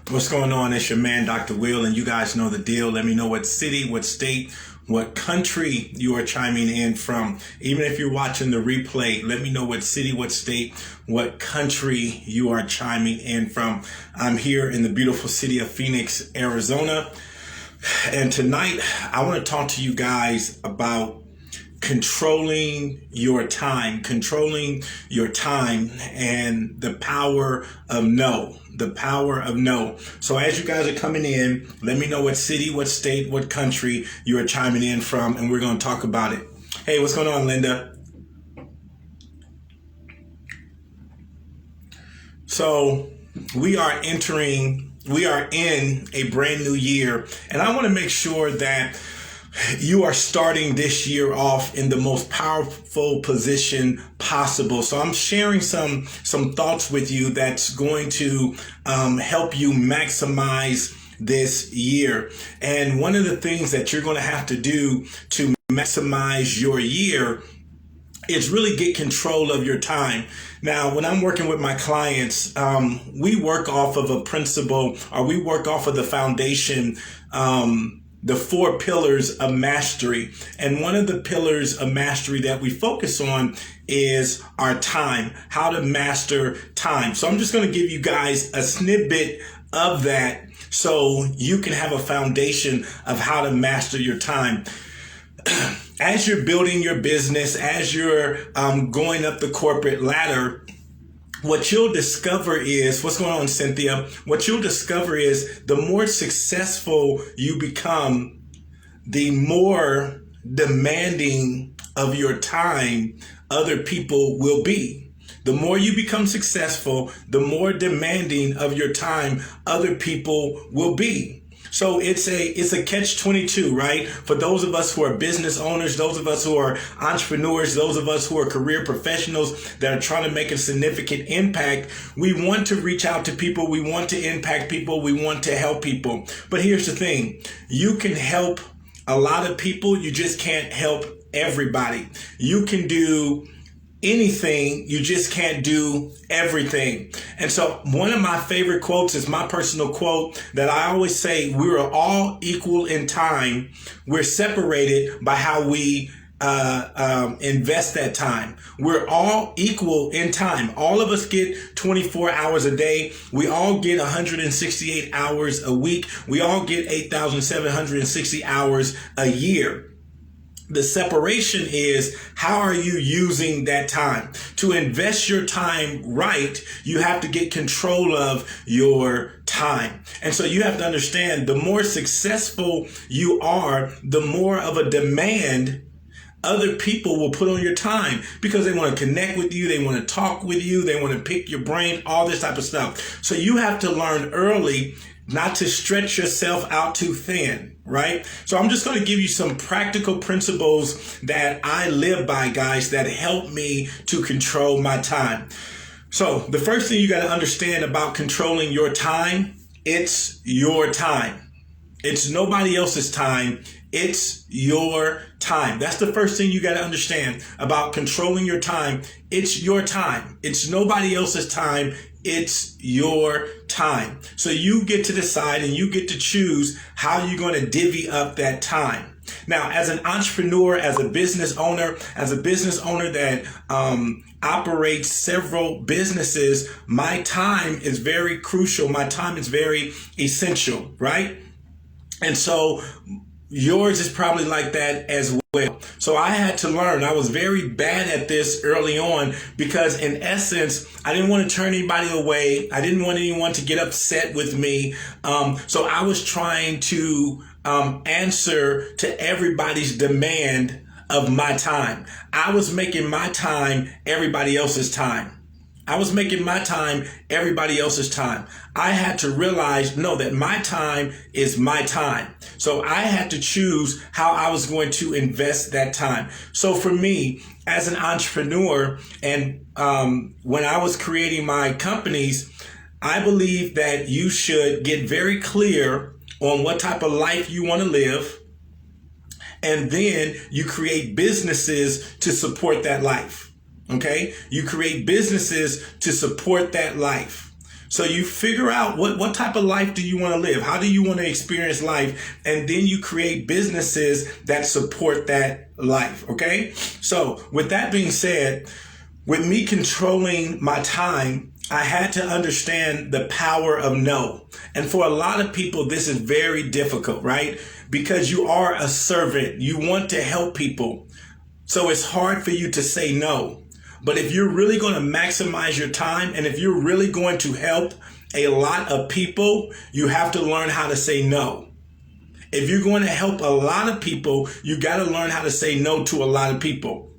What's going on? It's your man, Dr. Will, and you guys know the deal. Let me know what city, what state, what country you are chiming in from. Even if you're watching the replay, let me know what city, what state, what country you are chiming in from. I'm here in the beautiful city of Phoenix, Arizona. And tonight, I want to talk to you guys about controlling your time and the power of no. The power of no. So as you guys are coming in, let me know what city, what state, what country you are chiming in from, and we're going to talk about it. Hey, what's going on, Linda? So we are in a brand new year, and I want to make sure that you are starting this year off in the most powerful position possible. So I'm sharing some thoughts with you that's going to help you maximize this year. And one of the things that you're going to have to do to maximize your year is really get control of your time. Now, when I'm working with my clients, we work off of a principle, or we work off of the foundation, the 4 pillars of mastery. And one of the pillars of mastery that we focus on is our time, how to master time. So I'm just going to give you guys a snippet of that so you can have a foundation of how to master your time. As you're building your business, as you're going up the corporate ladder, what you'll discover is, what's going on, Cynthia? What you'll discover is the more successful you become, the more demanding of your time other people will be. The more you become successful, the more demanding of your time other people will be. So it's a catch-22, right? For those of us who are business owners, those of us who are entrepreneurs, those of us who are career professionals that are trying to make a significant impact, we want to reach out to people. We want to impact people. We want to help people. But here's the thing. You can help a lot of people. You just can't help everybody. You can do anything, you just can't do everything. And so one of my favorite quotes is my personal quote that I always say: we are all equal in time. We're separated by how we invest that time. We're all equal in time. All of us get 24 hours a day. We all get 168 hours a week. We all get 8,760 hours a year. The separation is, how are you using that time? To invest your time right, you have to get control of your time. And so you have to understand, the more successful you are, the more of a demand other people will put on your time, because they want to connect with you. They want to talk with you. They want to pick your brain, all this type of stuff. So you have to learn early not to stretch yourself out too thin, right? So I'm just going to give you some practical principles that I live by, guys, that help me to control my time. So the first thing you got to understand about controlling your time, it's your time. It's nobody else's time. It's your time. That's the first thing you got to understand about controlling your time. It's your time. It's nobody else's time. It's your time. So you get to decide and you get to choose how you're going to divvy up that time. Now, as an entrepreneur, as a business owner that operates several businesses, my time is very crucial. My time is very essential, right? And so yours is probably like that as well. So I had to learn. I was very bad at this early on, because in essence, I didn't want to turn anybody away. I didn't want anyone to get upset with me. So I was trying to answer to everybody's demand of my time. I was making my time everybody else's time. I was making my time everybody else's time. I had to realize, no, that my time is my time. So I had to choose how I was going to invest that time. So for me, as an entrepreneur, and when I was creating my companies, I believe that you should get very clear on what type of life you want to live. And then you create businesses to support that life. Okay? You create businesses to support that life. So you figure out what type of life do you want to live? How do you want to experience life? And then you create businesses that support that life. Okay. So with that being said, with me controlling my time, I had to understand the power of no. And for a lot of people, this is very difficult, right? Because you are a servant. You want to help people. So it's hard for you to say no. But if you're really going to maximize your time, and if you're really going to help a lot of people, you have to learn how to say no. If you're going to help a lot of people, you got to learn how to say no to a lot of people.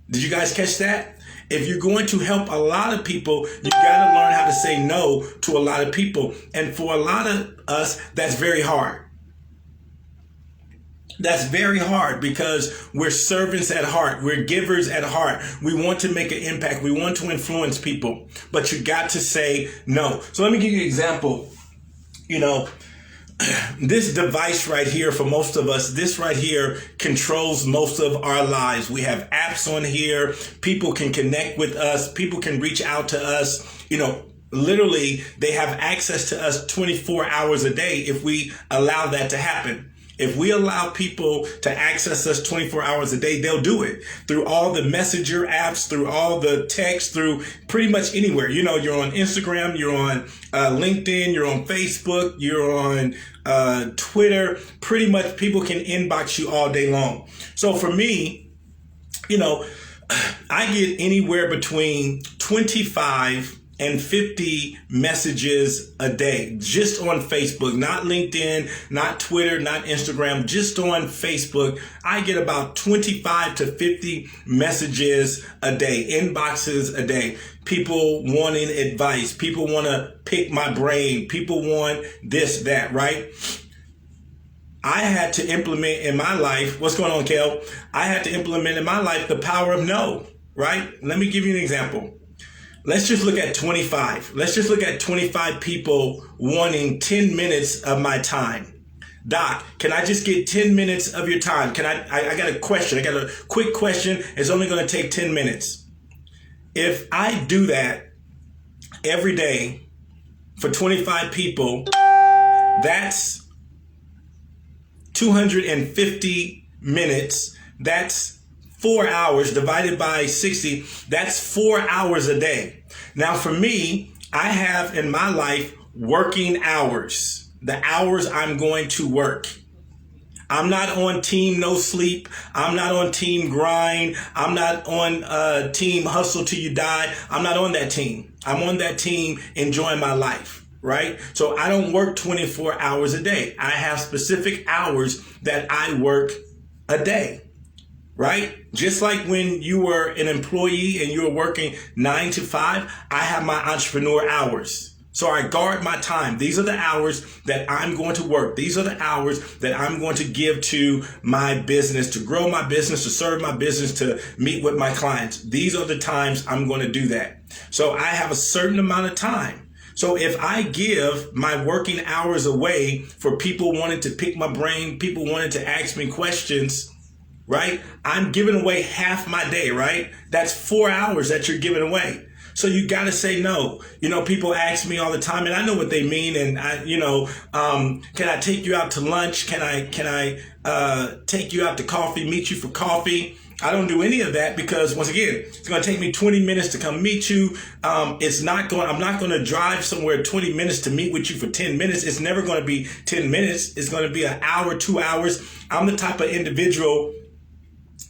Did you guys catch that? If you're going to help a lot of people, you got to learn how to say no to a lot of people. And for a lot of us, that's very hard. That's very hard because we're servants at heart. We're givers at heart. We want to make an impact. We want to influence people, but you got to say no. So let me give you an example. This device right here, for most of us, this right here controls most of our lives. We have apps on here. People can connect with us. People can reach out to us. Literally, they have access to us 24 hours a day if we allow that to happen. If we allow people to access us 24 hours a day, they'll do it through all the messenger apps, through all the text, through pretty much anywhere. You're on Instagram, you're on LinkedIn, you're on Facebook, you're on Twitter. Pretty much people can inbox you all day long. So for me, I get anywhere between 25 and 50 messages a day just on Facebook, not LinkedIn, not Twitter, not Instagram, just on Facebook. I get about 25 to 50 messages a day, inboxes a day. People wanting advice. People want to pick my brain. People want this, that, right? I had to implement in my life, what's going on, Kel? I had to implement in my life the power of no, right? Let me give you an example. Let's just look at 25. Let's just look at 25 people wanting 10 minutes of my time. Doc, can I just get 10 minutes of your time? I got a question. I got a quick question. It's only going to take 10 minutes. If I do that every day for 25 people, that's 250 minutes. That's 4 hours divided by 60. That's 4 hours a day. Now, for me, I have in my life working hours, the hours I'm going to work. I'm not on team no sleep. I'm not on team grind. I'm not on team hustle till you die. I'm not on that team. I'm on that team enjoying my life. Right? So I don't work 24 hours a day. I have specific hours that I work a day. Right? Just like when you were an employee and you were working 9 to 5, I have my entrepreneur hours. So I guard my time. These are the hours that I'm going to work. These are the hours that I'm going to give to my business, to grow my business, to serve my business, to meet with my clients. These are the times I'm going to do that. So I have a certain amount of time. So if I give my working hours away for people wanting to pick my brain, people wanting to ask me questions, right? I'm giving away half my day, right? That's 4 hours that you're giving away. So you got to say no. People ask me all the time, and I know what they mean. And can I take you out to lunch? Can I take you out to coffee, meet you for coffee? I don't do any of that because, once again, it's going to take me 20 minutes to come meet you. I'm not going to drive somewhere 20 minutes to meet with you for 10 minutes. It's never going to be 10 minutes. It's going to be an hour, 2 hours. I'm the type of individual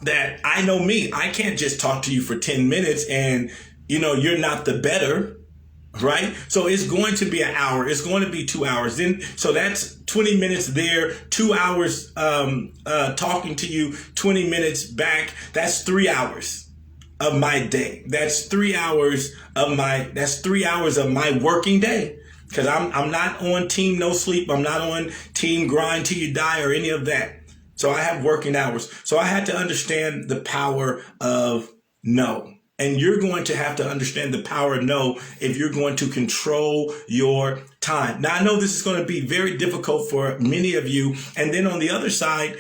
that I know me. I can't just talk to you for 10 minutes and, you're not the better, right? So it's going to be an hour. It's going to be 2 hours. So that's 20 minutes there, 2 hours talking to you, 20 minutes back. That's 3 hours of my day. That's 3 hours of my working day. Because I'm not on team no sleep. I'm not on team grind till you die or any of that. So I have working hours. So I had to understand the power of no. And you're going to have to understand the power of no if you're going to control your time. Now, I know this is going to be very difficult for many of you. And then on the other side,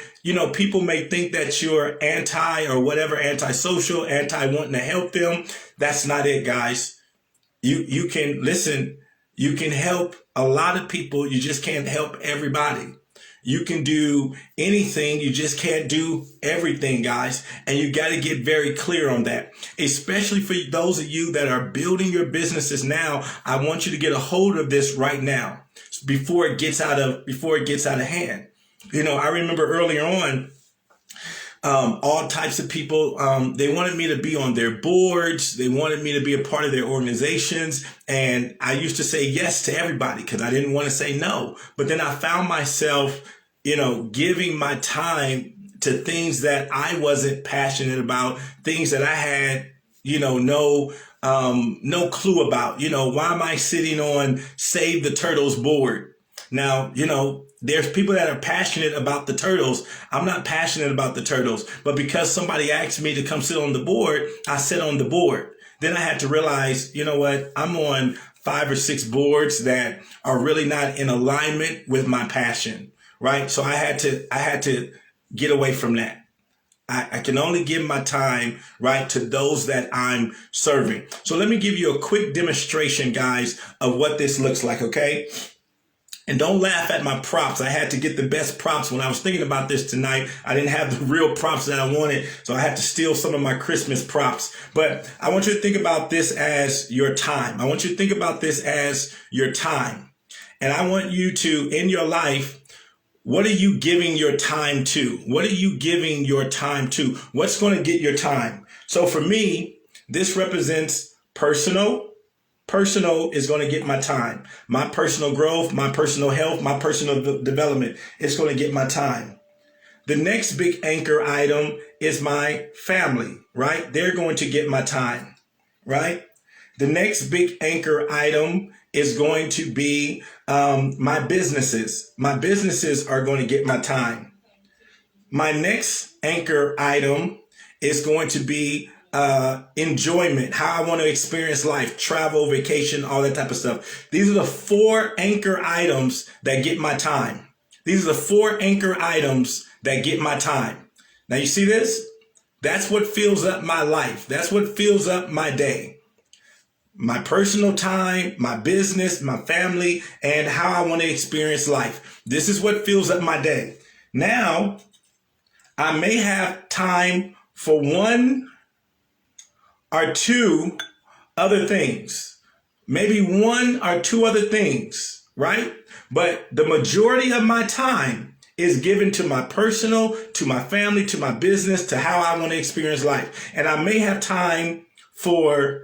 people may think that you're anti or whatever, antisocial, anti wanting to help them. That's not it, guys. You can listen. You can help a lot of people. You just can't help everybody. You can do anything. You just can't do everything, guys. And you got to get very clear on that, especially for those of you that are building your businesses now. I want you to get a hold of this right now before it gets out of hand. I remember earlier on, all types of people, they wanted me to be on their boards. They wanted me to be a part of their organizations. And I used to say yes to everybody because I didn't want to say no. But then I found myself, giving my time to things that I wasn't passionate about, things that I had, no clue about. Why am I sitting on Save the Turtles board? Now, there's people that are passionate about the turtles. I'm not passionate about the turtles, but because somebody asked me to come sit on the board, I sat on the board. Then I had to realize, what? I'm on 5 or 6 boards that are really not in alignment with my passion, right? So I had to get away from that. I can only give my time, right, to those that I'm serving. So let me give you a quick demonstration, guys, of what this looks like, okay? And don't laugh at my props. I had to get the best props when I was thinking about this tonight. I didn't have the real props that I wanted, so I had to steal some of my Christmas props. But I want you to think about this as your time. I want you to think about this as your time. And I want you to, in your life, what are you giving your time to? What are you giving your time to? What's going to get your time? So for me, this represents personal. Personal is going to get my time. My personal growth, my personal health, my personal development is going to get my time. The next big anchor item is my family, right? They're going to get my time, right? The next big anchor item is going to be my businesses. My businesses are going to get my time. My next anchor item is going to be enjoyment, how I want to experience life, travel, vacation, all that type of stuff. These are the 4 anchor items that get my time. These are the 4 anchor items that get my time. Now you see this? That's what fills up my life. That's what fills up my day. My personal time, my business, my family, and how I want to experience life. This is what fills up my day. Now, I may have time for 1 or 2 other things, maybe 1 or 2 other things, right? But the majority of my time is given to my personal, to my family, to my business, to how I want to experience life. And I may have time for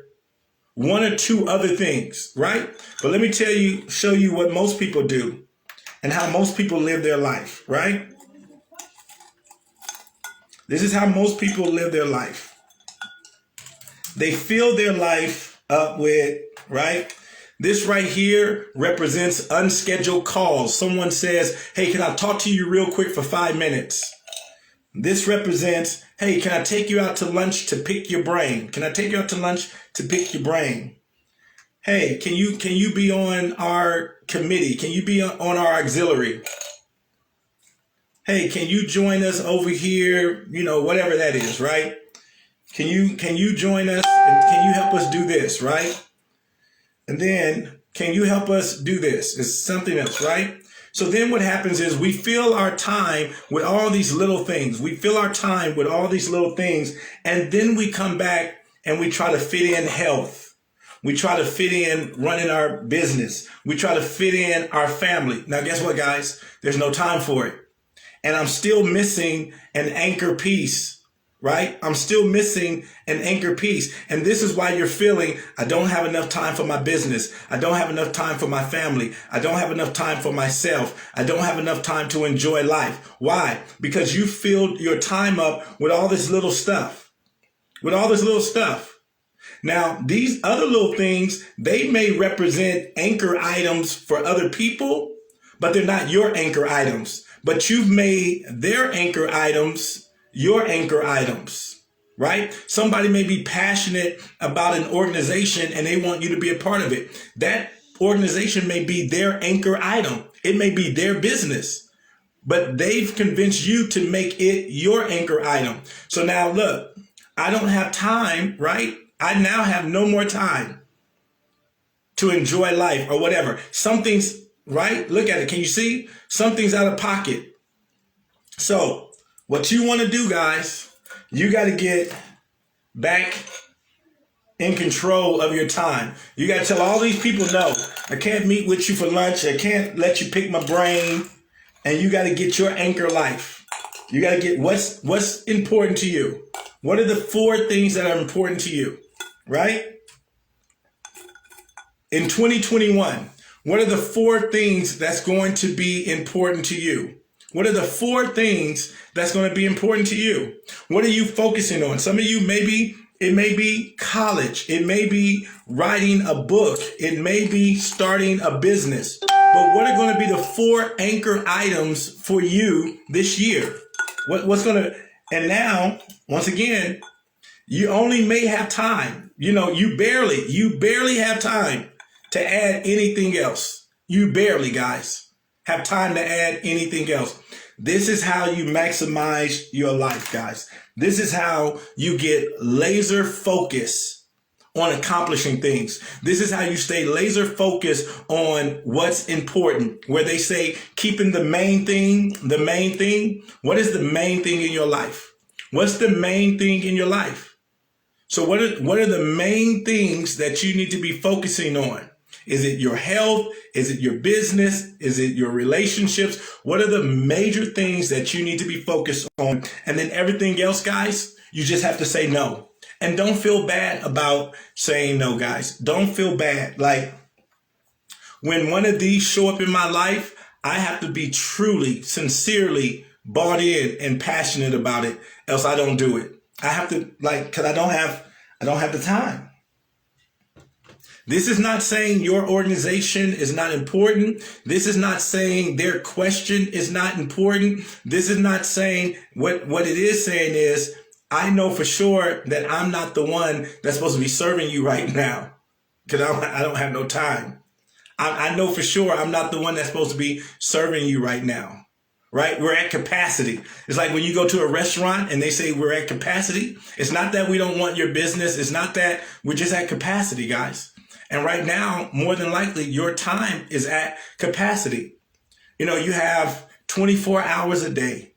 1 or 2 other things, right? But let me show you what most people do and how most people live their life, right? This is how most people live their life. They fill their life up with, right? This right here represents unscheduled calls. Someone says, hey, can I talk to you real quick for 5 minutes? This represents, hey, can I take you out to lunch to pick your brain? Can I take you out to lunch to pick your brain? Hey, can you be on our committee? Can you be on our auxiliary? Hey, can you join us over here? Whatever that is, right? Can you join us and can you help us do this, right? And then, can you help us do this? It's something else, right? So then what happens is we fill our time with all these little things. We fill our time with all these little things. And then we come back and we try to fit in health. We try to fit in running our business. We try to fit in our family. Now, guess what, guys? There's no time for it. And I'm still missing an anchor piece. Right? I'm still missing an anchor piece. And this is why you're feeling, I don't have enough time for my business. I don't have enough time for my family. I don't have enough time for myself. I don't have enough time to enjoy life. Why? Because you filled your time up with all this little stuff. Now, these other little things, they may represent anchor items for other people, but they're not your anchor items. But you've made their anchor items your anchor items, right? Somebody may be passionate about an organization and they want you to be a part of it. That organization may be their anchor item. It may be their business, but they've convinced you to make it your anchor item. So now look, I don't have time, right? I now have no more time. to enjoy life or whatever. Something's right. Look at it. Can you see? Something's out of pocket. So what you want to do, guys, you got to get back in control of your time. You got to tell all these people, no, I can't meet with you for lunch. I can't let you pick my brain. And you got to get your anchor life. You got to get what's important to you. What are the 4 things that are important to you, right? In 2021, what are the 4 things that's going to be important to you? What are the 4 things that's going to be important to you? What are you focusing on? Some of you, maybe it may be college. It may be writing a book. It may be starting a business. But what are going to be the 4 anchor items for you this year? What's going to, and now, once again, you only may have time. You barely have time to add anything else. You barely, guys, have time to add anything else. This is how you maximize your life, guys. This is how you get laser focus on accomplishing things. This is how you stay laser focused on what's important. Where they say keeping the main thing. What is the main thing in your life? What's the main thing in your life? So what are the main things that you need to be focusing on? Is it your health? Is it your business? Is it your relationships? What are the major things that you need to be focused on? And then everything else, guys, you just have to say no. And don't feel bad about saying no, guys. Don't feel bad. Like when one of these show up in my life, I have to be truly, sincerely bought in and passionate about it. Else I don't do it. I have to because I don't have the time. This is not saying your organization is not important. This is not saying their question is not important. This is not saying what it is saying is, I know for sure that I'm not the one that's supposed to be serving you right now because I don't have no time. I know for sure I'm not the one that's supposed to be serving you right now, right? We're at capacity. It's like when you go to a restaurant and they say we're at capacity. It's not that we don't want your business. It's not that we're just at capacity, guys. And right now, more than likely, your time is at capacity. You have 24 hours a day.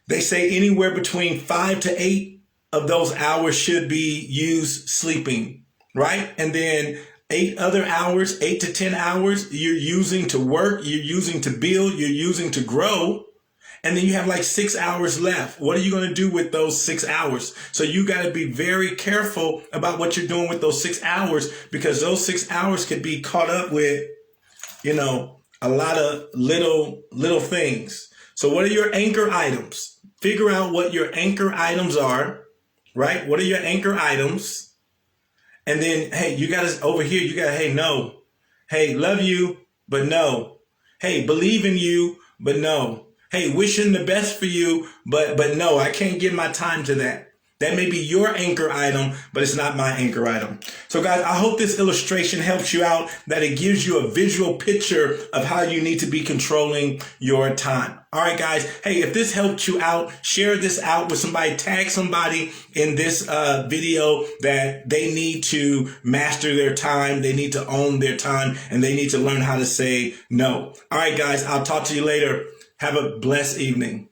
They say anywhere between 5 to 8 of those hours should be used sleeping, right? And then 8 other hours, 8 to 10 hours, you're using to work, you're using to build, you're using to grow. And then you have like 6 hours left. What are you going to do with those 6 hours? So you got to be very careful about what you're doing with those 6 hours, because those 6 hours could be caught up with, a lot of little things. So what are your anchor items? Figure out what your anchor items are, right? What are your anchor items? And then, hey, you got to over here, hey, no. Hey, love you, but no. Hey, believe in you, but no. Hey, wishing the best for you, but no, I can't give my time to that. That may be your anchor item, but it's not my anchor item. So guys, I hope this illustration helps you out, that it gives you a visual picture of how you need to be controlling your time. All right, guys. Hey, if this helped you out, share this out with somebody, tag somebody in this video that they need to master their time. They need to own their time, and they need to learn how to say no. All right, guys, I'll talk to you later. Have a blessed evening.